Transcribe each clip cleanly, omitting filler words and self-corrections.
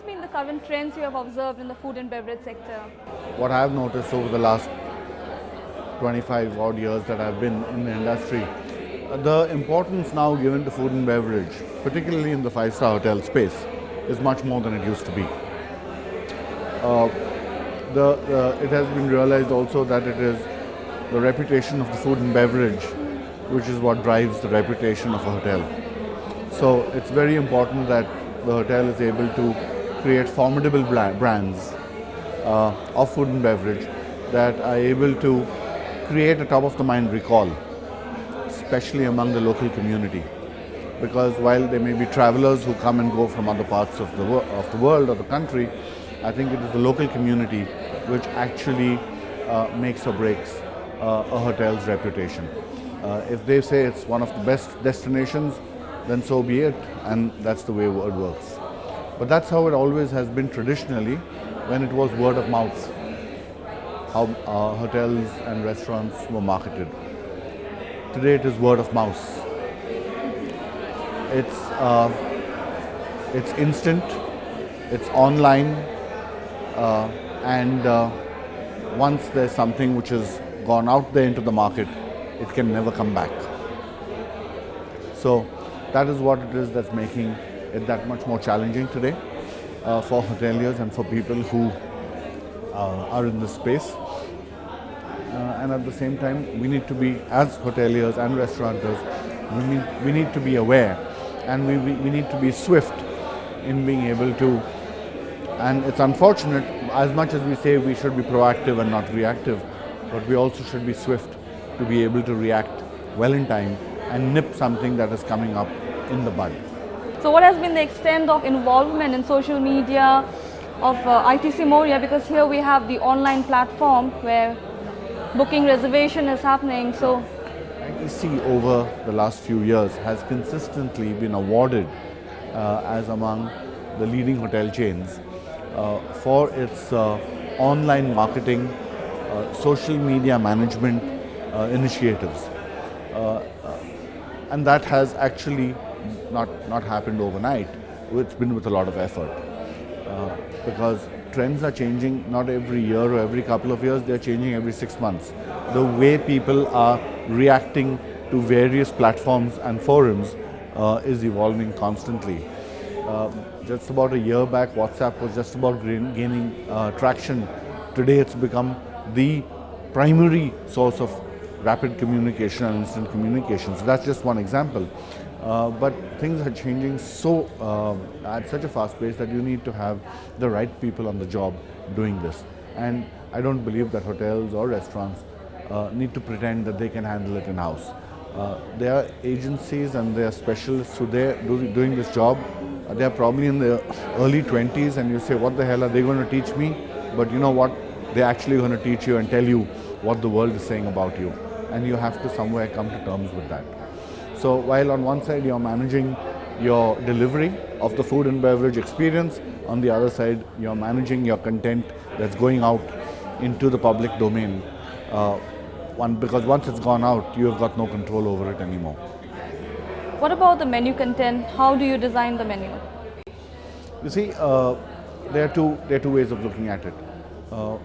been the current trends you have observed in the food and beverage sector? What I have noticed over the last 25 odd years that I've been in the industry, the importance now given to food and beverage, particularly in the five-star hotel space, is much more than it used to be. It has been realized also that it is the reputation of the food and beverage which is what drives the reputation of a hotel. So it's very important that the hotel is able to create formidable brands of food and beverage that are able to create a top-of-the-mind recall, especially among the local community. Because while there may be travelers who come and go from other parts of the world or the country, I think it is the local community which actually makes or breaks a hotel's reputation. If they say it's one of the best destinations, then so be it, and that's the way it works. But that's how it always has been traditionally, when it was word of mouth, how hotels and restaurants were marketed. Today it is word of mouth. It's instant, it's online, and once there's something which has gone out there into the market, it can never come back. So that is what it is that's making it that much more challenging today for hoteliers and for people who are in this space. And at the same time, we need to be, as hoteliers and restaurateurs, we need to be aware, and we need to be swift in being able to. And it's unfortunate, as much as we say we should be proactive and not reactive, but we also should be swift to be able to react well in time and nip something that is coming up in the bud. So what has been the extent of involvement in social media of ITC Maurya? Because here we have the online platform where booking reservation is happening. So ITC over the last few years has consistently been awarded as among the leading hotel chains for its online marketing, social media management initiatives. And that has actually not happened overnight. It's been with a lot of effort. Because trends are changing not every year or every couple of years, they're changing every 6 months. The way people are reacting to various platforms and forums is evolving constantly. Just about a year back, WhatsApp was just about gaining traction. Today it's become the primary source of rapid communication and instant communication. So that's just one example. But things are changing so at such a fast pace that you need to have the right people on the job doing this. And I don't believe that hotels or restaurants need to pretend that they can handle it in-house. There are agencies and there are specialists who they're doing this job. They're probably in their early 20s, and you say, what the hell are they going to teach me? But you know what? They're actually going to teach you and tell you what the world is saying about you. And you have to somewhere come to terms with that. So while on one side you're managing your delivery of the food and beverage experience, on the other side you're managing your content that's going out into the public domain. Because once it's gone out, you have got no control over it anymore. what about the menu content? How do you design the menu? You see, there are two ways of looking at it.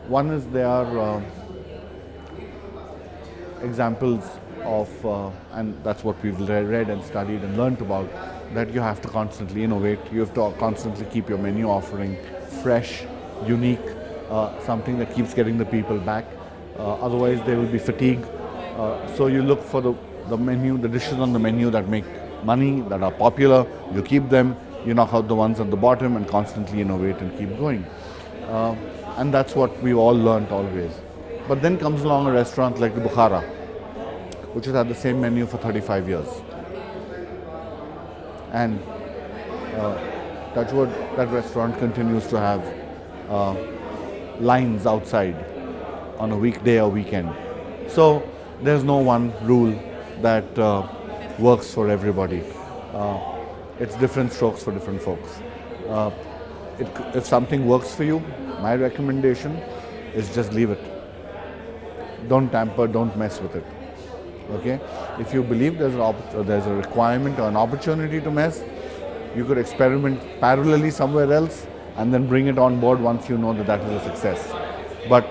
One is there are examples of, and that's what we've read and studied and learnt about, that you have to constantly innovate. You have to constantly keep your menu offering fresh, unique, something that keeps getting the people back. Otherwise, there will be fatigue. So you look for the menu, the dishes on the menu that make money, that are popular. You keep them. You knock out the ones at the bottom and constantly innovate and keep going. And that's what we've all learnt always. But then comes along a restaurant like the Bukhara, which has had the same menu for 35 years. And touch wood, that restaurant continues to have lines outside on a weekday or weekend. So there's no one rule that works for everybody. It's different strokes for different folks. If something works for you, my recommendation is just leave it. Don't tamper, don't mess with it. Okay? If you believe there's a requirement or an opportunity to mess, you could experiment parallelly somewhere else and then bring it on board once you know that that is a success. But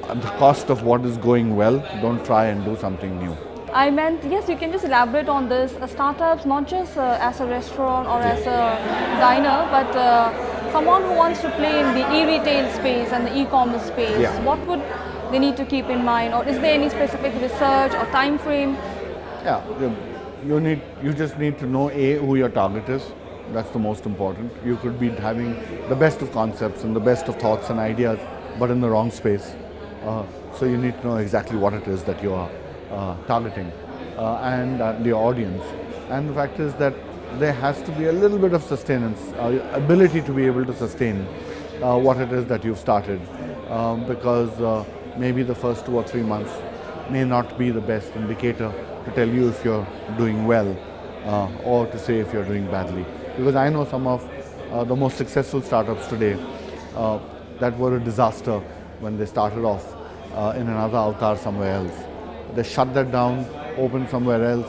at the cost of what is going well, don't try and do something new. I meant, yes, you can just elaborate on this. Startups, not just as a restaurant or as a diner, but someone who wants to play in the e-retail space and the e-commerce space. Yeah. What would they need to keep in mind, or is there any specific research or time frame? Yeah, you just need to know who your target is. That's the most important. You could be having the best of concepts and the best of thoughts and ideas, but in the wrong space. So you need to know exactly what it is that you are targeting and the audience. And the fact is that there has to be a little bit of sustenance, ability to be able to sustain what it is that you've started, because maybe the first 2 or 3 months may not be the best indicator to tell you if you're doing well or to say if you're doing badly. Because I know some of the most successful startups today that were a disaster when they started off in another avatar somewhere else. They shut that down, opened somewhere else,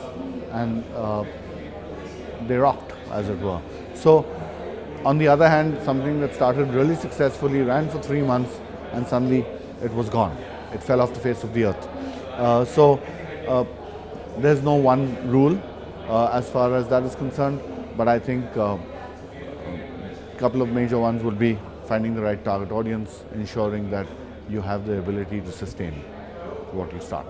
and they rocked, as it were. So, on the other hand, something that started really successfully, ran for 3 months, and suddenly it was gone. It fell off the face of the earth. So, there's no one rule as far as that is concerned, but I think a couple of major ones would be finding the right target audience, ensuring that you have the ability to sustain what you start.